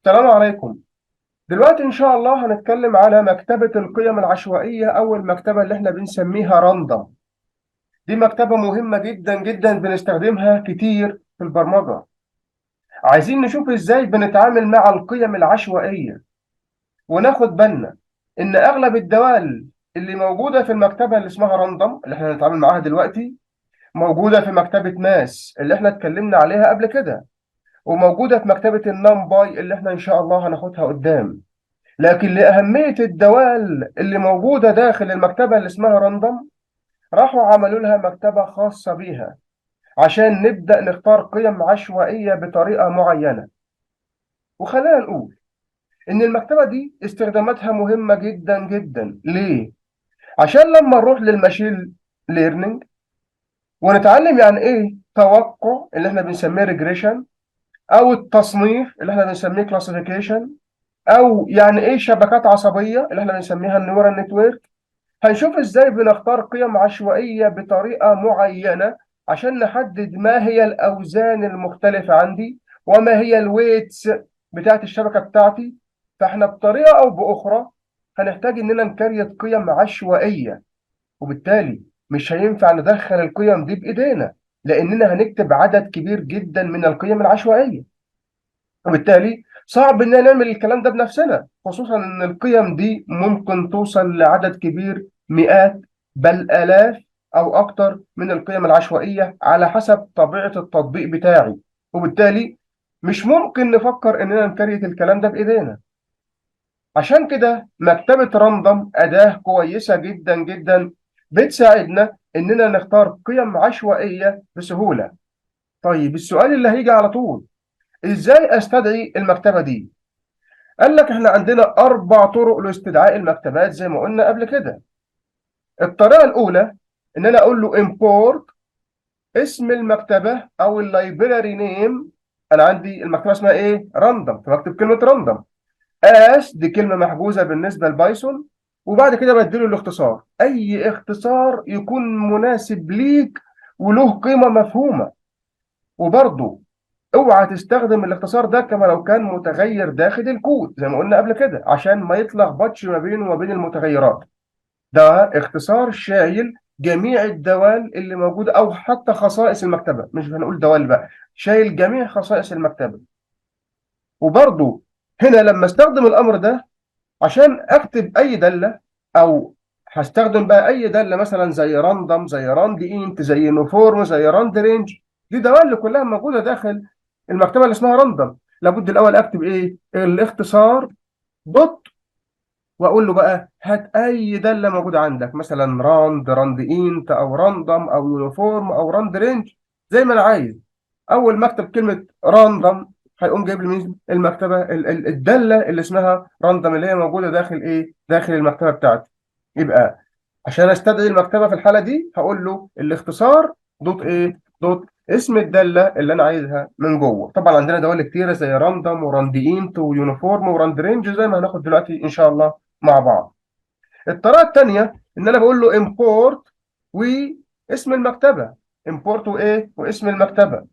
السلام عليكم. دلوقتي إن شاء الله هنتكلم على مكتبة القيم العشوائية أو المكتبة اللي احنا بنسميها راندوم. دي مكتبة مهمة جدا جدا بنستخدمها كتير في البرمجة. عايزين نشوف إزاي بنتعامل مع القيم العشوائية، وناخد بالنا إن أغلب الدوال اللي موجودة في المكتبة اللي اسمها راندوم اللي احنا هنتعامل معاها دلوقتي موجودة في مكتبة ماس اللي احنا اتكلمنا عليها قبل كده، وموجودة في مكتبة النمباي اللي احنا إن شاء الله هناخدها قدام. لكن لأهمية الدوال اللي موجودة داخل المكتبة اللي اسمها راندوم، راحوا عملوا لها مكتبة خاصة بيها عشان نبدأ نختار قيم عشوائية بطريقة معينة. وخلينا نقول إن المكتبة دي استخداماتها مهمة جدا جدا. ليه؟ عشان لما نروح للماشين ليرنينج ونتعلم يعني إيه توقع اللي احنا بنسميه ريجريشن، أو التصنيف اللي احنا بنسميه كلاسيفيكيشن، أو يعني إيه شبكات عصبية اللي احنا بنسميها النيورال نتورك، هنشوف ازاي بنختار قيم عشوائية بطريقة معينة عشان نحدد ما هي الأوزان المختلفة عندي وما هي الويتس بتاعت الشبكة بتاعتي. فاحنا بطريقة أو بأخرى هنحتاج إننا نكريت قيم عشوائية، وبالتالي مش هينفع ندخل القيم دي بإيدينا، لأننا هنكتب عدد كبير جدا من القيم العشوائية، وبالتالي صعب إننا نعمل الكلام ده بنفسنا، خصوصا إن القيم دي ممكن توصل لعدد كبير، مئات بل آلاف أو أكتر من القيم العشوائية على حسب طبيعة التطبيق بتاعي. وبالتالي مش ممكن نفكر إننا نكريت الكلام ده بإيدينا. عشان كده مكتبة راندوم أداة كويسة جدا جدا بتساعدنا إننا نختار قيم عشوائية بسهولة. طيب السؤال اللي هيجي على طول، إزاي أستدعي المكتبة دي؟ قال لك احنا عندنا 4 طرق لاستدعاء المكتبات زي ما قلنا قبل كده. الطريقة الأولى إن أنا أقول له import اسم المكتبة أو اللايبراري نيم. أنا عندي المكتبة اسمها إيه؟ راندوم، فبكتب كلمة راندوم. دي كلمة محجوزة بالنسبة لبايثون، وبعد كده بديله الاختصار، أي اختصار يكون مناسب ليك وله قيمة مفهومة. وبرضه اوعى تستخدم الاختصار ده كما لو كان متغير داخل الكود زي ما قلنا قبل كده عشان ما يتلخبطش ما بينه وما بين المتغيرات. ده اختصار شايل جميع الدوال اللي موجودة او حتى خصائص المكتبة، مش هنقول دوال بقى، شايل جميع خصائص المكتبة. وبرضه هنا لما استخدم الامر ده عشان اكتب اي دالة، او هستخدم بقى اي دالة مثلا زي راندوم، زي راند انت، زي نوفورم، زي راند رينج، دي دوال كلها موجودة داخل المكتبة اللي اسمها راندوم. لابد الاول اكتب ايه؟ الاختصار دوت، واقول له بقى هات اي داله موجوده عندك، مثلا راند، راند انت، او راندوم، او يونيفورم، او راند رينج، زي ما انا عايز. اول ما اكتب كلمه راندوم هيقوم جايب لي من المكتبه الداله اللي اسمها راندوم اللي هي موجوده داخل ايه؟ داخل المكتبه بتاعتي. يبقى عشان استدعي المكتبه في الحاله دي هقول له الاختصار دوت ايه؟ دوت اسم الداله اللي انا عايزها من جوه. طبعا عندنا دوال كتيره زي راندوم وراند انت ويونيفورم وراند رينج زي ما هناخد دلوقتي ان شاء الله مع بعض. الطريقه الثانيه ان انا بقول له امبورت واسم المكتبه، امبورت وايه؟ واسم المكتبه.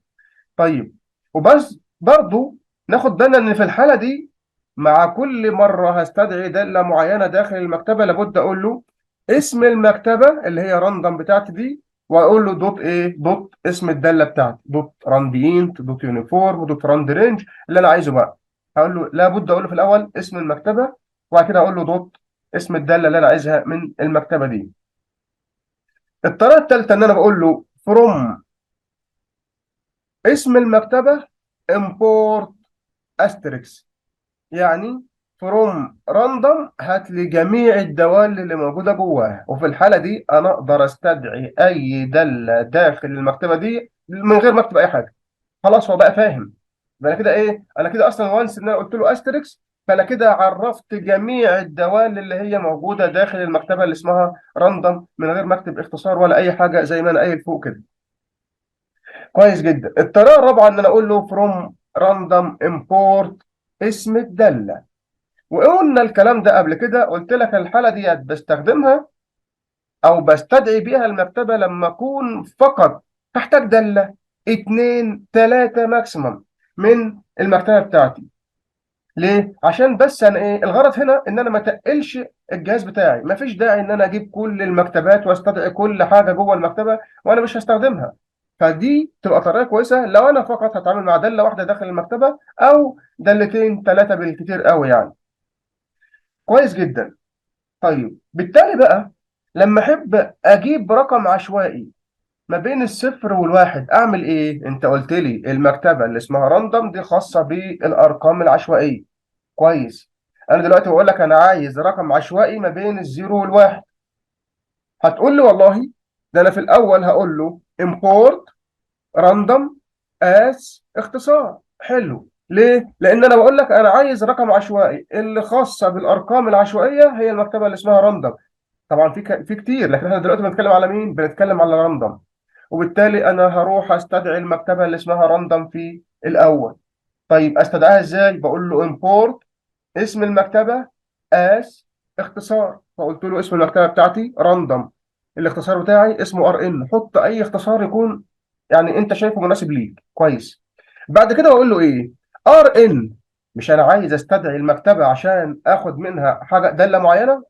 طيب وبس برضو ناخد بالنا ان في الحاله دي مع كل مره هستدعي داله معينه داخل المكتبه لابد اقول له اسم المكتبه اللي هي راندوم بتاعتي دي، واقول له دوت ايه؟ دوت اسم الداله بتاعتي، دوت راندينت، دوت يونيفورم، دوت راند رينج اللي انا عايزه بقى. هقول له لابد اقول له في الاول اسم المكتبه، وبعد كده اقول له دوت اسم الداله اللي انا عايزها من المكتبه دي. الطريقه الثالثه ان انا بقول له فروم اسم المكتبه import asterisk، يعني فروم راندوم هات لي جميع الدوال اللي موجوده جواها. وفي الحاله دي انا اقدر استدعي اي داله داخل المكتبه دي من غير ما اكتب اي حاجه. خلاص هو بقى فاهم. يبقى انا كده ايه؟ انا كده اصلا وانس ان انا قلت له استريكس، فانا كده عرفت جميع الدوال اللي هي موجوده داخل المكتبه اللي اسمها راندوم من غير ما اكتب اختصار ولا اي حاجه زي ما انا قايل فوق كده. كويس جدا. الطريقه الرابعه ان انا اقول له فروم راندوم امبورت اسم الداله. وقلنا الكلام ده قبل كده، قلت لك الحالة ديت بستخدمها أو بستدعي بيها المكتبة لما أكون فقط هحتاج دالة اتنين تلاتة ماكسيمم من المكتبة بتاعتي. ليه؟ عشان بس انا ايه الغرض هنا؟ ان انا ما تقلش الجهاز بتاعي. ما فيش داعي ان انا اجيب كل المكتبات واستدعي كل حاجه جوه المكتبه وانا مش هستخدمها. فدي تبقى طريقه كويسه لو انا فقط هتعامل مع داله واحده داخل المكتبه، او دالتين ثلاثه بالكتير قوي يعني. كويس جدا. طيب بالتالي بقى لما احب اجيب رقم عشوائي ما بين الصفر والواحد اعمل ايه؟ انت قلت لي المكتبه اللي اسمها راندوم دي خاصه بالارقام العشوائيه. كويس. انا دلوقتي بقول لك انا عايز رقم عشوائي ما بين الزيرو والواحد. هتقول لي والله ده انا في الاول هقول له import random as اختصار. حلو. ليه؟ لان انا بقول لك انا عايز رقم عشوائي اللي خاصه بالارقام العشوائيه هي المكتبه اللي اسمها راندوم. طبعا في كتير، لكن احنا دلوقتي بنتكلم على مين؟ بنتكلم على راندوم. وبالتالي انا هروح استدعي المكتبه اللي اسمها راندوم في الاول. طيب استدعاها ازاي؟ بقول له import اسم المكتبة as اختصار. فقلت له اسم المكتبة بتاعتي راندوم، الاختصار بتاعي اسمه ار ان. حط اي اختصار يكون يعني انت شايفه مناسب ليك. كويس. بعد كده بقول له ايه؟ ار ان. مش انا عايز استدعي المكتبة عشان اخد منها حاجة دالة معينة؟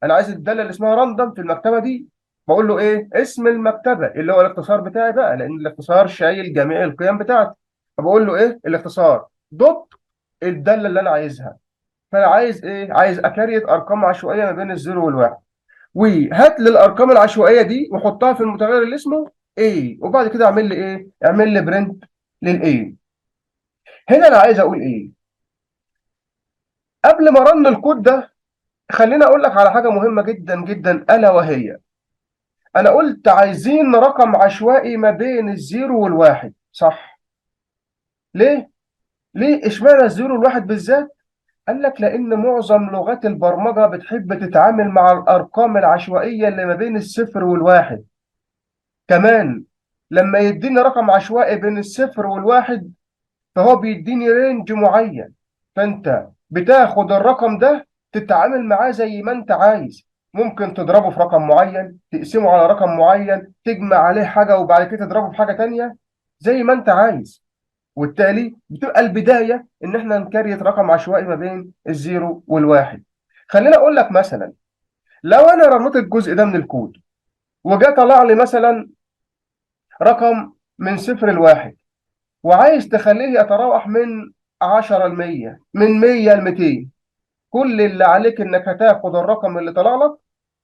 انا عايز الدالة اللي اسمها راندوم في المكتبة دي. بقول له ايه؟ اسم المكتبة اللي هو الاختصار بتاعي بقى، لان الاختصار شايل جميع القيم بتاعتي. فبقول له ايه الاختصار دوت الدالة اللي انا عايزها. فانا عايز ايه؟ عايز اكريت ارقام عشوائيه ما بين الزيرو والواحد. وهات لي الارقام العشوائيه دي وحطها في المتغير اللي اسمه A، وبعد كده اعمل لي ايه؟ اعمل لي برنت للاي. هنا انا عايز اقول ايه؟ قبل ما رن الكود ده خليني اقول لك على حاجه مهمه جدا جدا، الا وهي انا قلت عايزين رقم عشوائي ما بين الزيرو والواحد، صح؟ ليه؟ ليه اشمعنى الزيرو والواحد بالذات؟ قال لك لأن معظم لغات البرمجة بتحب تتعامل مع الأرقام العشوائية اللي ما بين الصفر والواحد. كمان لما يديني رقم عشوائي بين الصفر والواحد فهو بيديني رينج معين. فأنت بتاخد الرقم ده تتعامل معاه زي ما أنت عايز. ممكن تضربه في رقم معين، تقسمه على رقم معين، تجمع عليه حاجة وبعد كده تضربه في حاجة تانية زي ما أنت عايز. وبالتالي بتبقى البدايه ان احنا نكريت رقم عشوائي ما بين الزيرو والواحد. خليني اقول لك مثلا لو انا رميت الجزء ده من الكود وجا طلع لي مثلا رقم من صفر لواحد، وعايز تخليه يتراوح من 10 ل 100، من 100 ل 200، كل اللي عليك انك هتاخد الرقم اللي طلع لك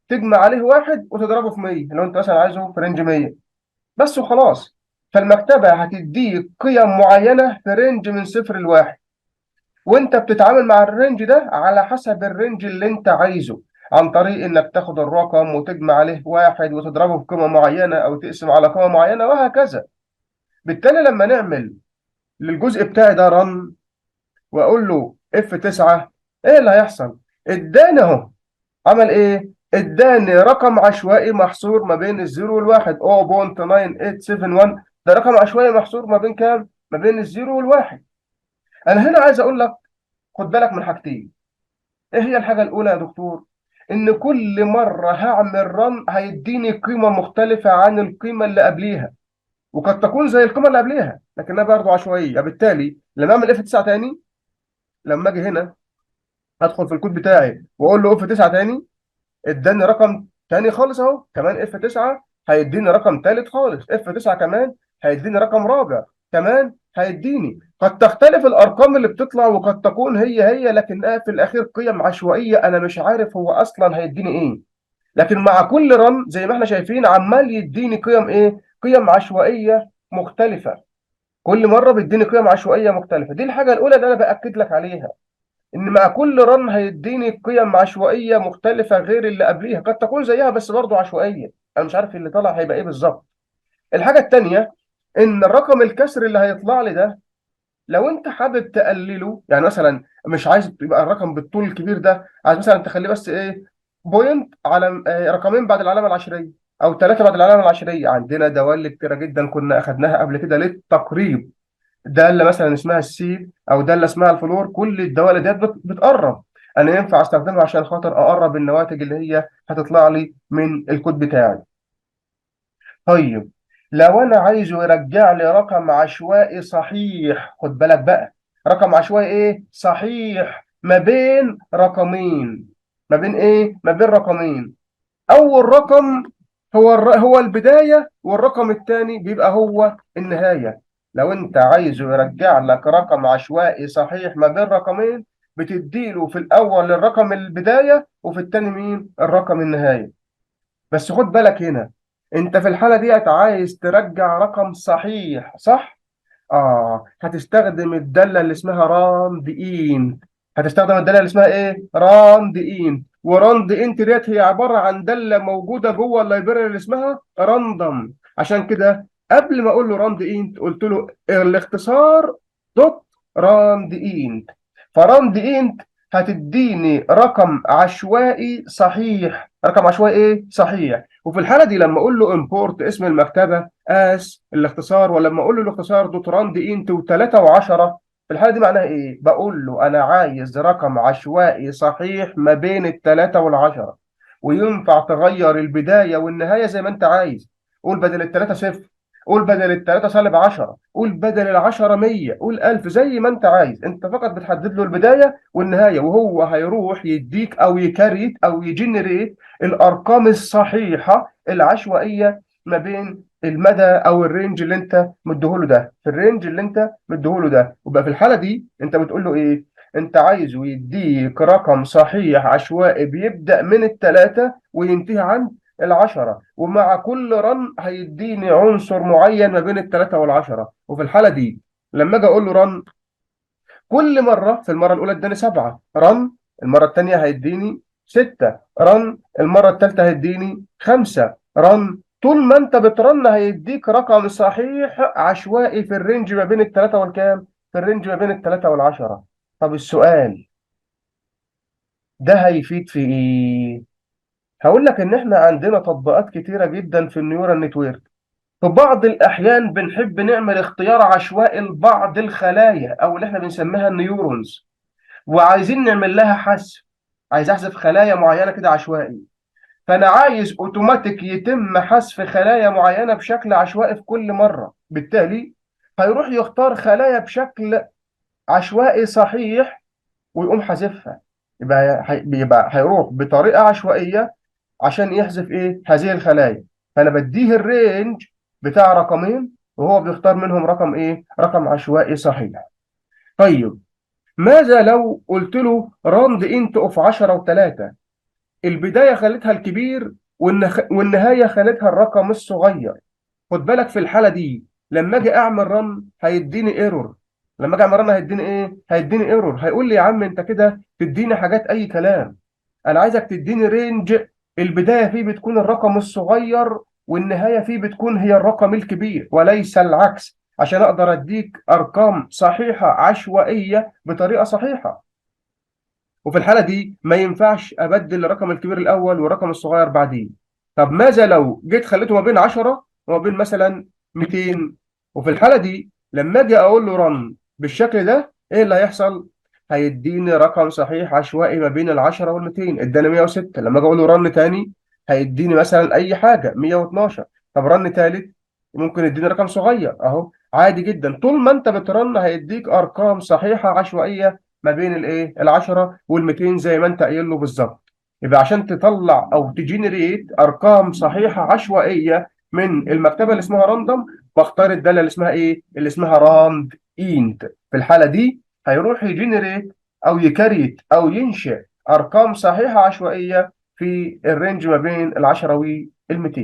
تجمع عليه واحد وتضربه في 100 لو انت مثلا عايزه في رينج 100 بس وخلاص. فالمكتبه هتديك قيم معينه في رينج من صفر لواحد، وانت بتتعامل مع الرينج ده على حسب الرينج اللي انت عايزه، عن طريق انك تاخد الرقم وتجمع عليه واحد وتضربه في قيمة معينة او تقسم على قيمة معينة وهكذا. بالتالي لما نعمل للجزء بتاعي ده رن واقول له اف 9، ايه اللي هيحصل؟ اداني اهو. عمل ايه؟ اداني رقم عشوائي محصور ما بين الزيرو والواحد 0.9871. ده رقم عشوائي محصور ما بين كام؟ ما بين الزيرو والواحد. انا هنا عايز اقول لك خد بالك من حاجتين. ايه هي الحاجة الأولى يا دكتور؟ إن كل مرة هعمل رن هيديني قيمة مختلفة عن القيمة اللي قبليها، وقد تكون زي القيمة اللي قبليها لكنها برضه عشوائية. بالتالي لما أعمل اف 9 تاني، لما أجي هنا أدخل في الكود بتاعي وأقول له اف 9 تاني، اداني رقم تاني خالص أهو. كمان اف 9 هيديني رقم تالت خالص، اف 9 كمان هيديني رقم رابع، كمان هيديني. قد تختلف الارقام اللي بتطلع وقد تكون هي لكنها في الاخير قيم عشوائيه انا مش عارف هو اصلا هيديني ايه. لكن مع كل رن زي ما احنا شايفين عمال يديني قيم ايه؟ قيم عشوائيه مختلفه. كل مره بيديني قيم عشوائيه مختلفه. دي الحاجه الاولى اللي انا باكد لك عليها، ان مع كل رن هيديني قيم عشوائيه مختلفه غير اللي قبليها، قد تكون زيها بس برضه عشوائيه. انا مش عارف اللي طلع هيبقى ايه بالظبط. الحاجه الثانيه ان الرقم الكسر اللي هيطلع لي ده لو انت حابب تقلله، يعني مثلا مش عايز يبقى الرقم بالطول الكبير ده، عايز مثلا تخليه بس ايه؟ بوينت على رقمين بعد العلامه العشريه او ثلاثه بعد العلامه العشريه. عندنا دوال كتيره جدا كنا اخذناها قبل كده للتقريب. داله مثلا اسمها السيد او داله اسمها الفلور، كل الدوال ديت بتقرب. انا ينفع استخدمها عشان خاطر اقرب النواتج اللي هي هتطلع لي من الكود بتاعي. طيب لو انا عايزه يرجع لي رقم عشوائي صحيح، خد بالك بقى، رقم عشوائي ايه صحيح ما بين رقمين. ما بين ايه؟ ما بين رقمين. اول رقم هو البدايه، والرقم الثاني بيبقى هو النهايه. لو انت عايزه يرجع لك رقم عشوائي صحيح ما بين رقمين، بتديله في الاول الرقم البدايه، وفي الثاني مين؟ الرقم النهايه. بس خد بالك هنا، انت في الحاله ديت عايز ترجع رقم صحيح صح؟ هتستخدم الدالة اللي اسمها راند إين. هتستخدم الدالة اللي اسمها إيه؟ راند إين. وراند إنت ديت هي عبارة عن دالة موجودة جوه اللايبراري اللي اسمها راندوم. عشان كده قبل ما أقول له راند إنت قلت له الاختصار دوت راند إنت. فراند إنت هتديني رقم عشوائي صحيح. رقم عشوائي إيه؟ صحيح. وفي الحالة دي لما أقول له امبورت اسم المكتبة اس الاختصار، ولما اقول له الاختصار دوت راند انت و3 و10، في الحاله دي معناها ايه؟ بقول له انا عايز رقم عشوائي صحيح ما بين الثلاثه والعشره، وينفع تغير البدايه والنهايه زي ما انت عايز. قول بدل الثلاثه صفر، قول بدل الثلاثه سالب 10، قول بدل العشرة 100، قول 1000، زي ما انت عايز. انت فقط بتحدد له البدايه والنهايه، وهو هيروح يديك او يكريت او يجنريت الارقام الصحيحه العشوائيه ما بين المدى او الرينج اللي انت مديهوله ده. في الرينج اللي انت مديهوله ده، وبقى في الحاله دي انت بتقول له ايه؟ انت عايزه يديك رقم صحيح عشوائي بيبدا من الثلاثه وينتهي عند العشرة، ومع كل رن هيديني عنصر معين ما بين الثلاثة والعشرة. وفي الحالة دي لما اجي اقول له رن، كل مرة في المرة الأولى اداني 7 رن، المرة الثانية هيديني 6 رن، المرة الثالثة هيديني 5 رن. طول ما انت بترن هيديك رقم صحيح عشوائي في الرينج ما بين الثلاثة والكام؟ في الرينج ما بين الثلاثة والعشرة. طب السؤال ده هيفيد في ايه؟ هقول لك ان احنا عندنا تطبيقات كتيرة جدا في النيورال نتورك. في بعض الأحيان بنحب نعمل اختيار عشوائي لبعض الخلايا أو اللي احنا بنسميها النيورونز، وعايزين نعمل لها حذف. عايز احذف خلايا معينه كده عشوائي، فانا عايز اوتوماتيك يتم حذف خلايا معينه بشكل عشوائي في كل مره. بالتالي هيروح يختار خلايا بشكل عشوائي صحيح ويقوم حذفها. يبقى هيروح بطريقه عشوائيه عشان يحذف ايه؟ هذه الخلايا. فانا بديه الرينج بتاع رقمين، وهو بيختار منهم رقم ايه؟ رقم عشوائي صحيح. طيب ماذا لو قلت له راند انت اوف 10 و3؟ البدايه خلتها الكبير والنهايه خلتها الرقم الصغير. خد بالك في الحاله دي لما اجي اعمل رن هيديني ايرور. لما اجي اعمل رن هيديني ايه؟ هيديني ايرور. هيقول لي يا عم انت كده تديني حاجات اي كلام. انا عايزك تديني رينج البدايه فيه بتكون الرقم الصغير، والنهايه فيه بتكون هي الرقم الكبير، وليس العكس، عشان اقدر اديك ارقام صحيحه عشوائيه بطريقه صحيحه. وفي الحالة دي ما ينفعش أبدل الرقم الكبير الأول والرقم الصغير بعديه. طب ماذا لو جيت خليته ما بين 10 وما بين مثلا 200؟ وفي الحالة دي لما أجي أقول له رن بالشكل ده، إيه اللي هيحصل؟ هيديني رقم صحيح عشوائي ما بين ال 10 وال 200، اداني 106. لما أجي أقول له رن تاني هيديني مثلا أي حاجة 112. طب رن تالت ممكن يديني رقم صغير أهو عادي جدا. طول ما أنت بترن هيديك أرقام صحيحة عشوائية ما بين الايه العشرة وال200 زي ما انت قايل له بالظبط. يبقى عشان تطلع او تجنريت ارقام صحيحه عشوائيه من المكتبه اللي اسمها راندوم، بختار الداله اللي اسمها ايه؟ اللي اسمها راند انت. في الحاله دي هيروح يجنريت او يكريت او ينشئ ارقام صحيحه عشوائيه في الرينج ما بين العشرة وال200.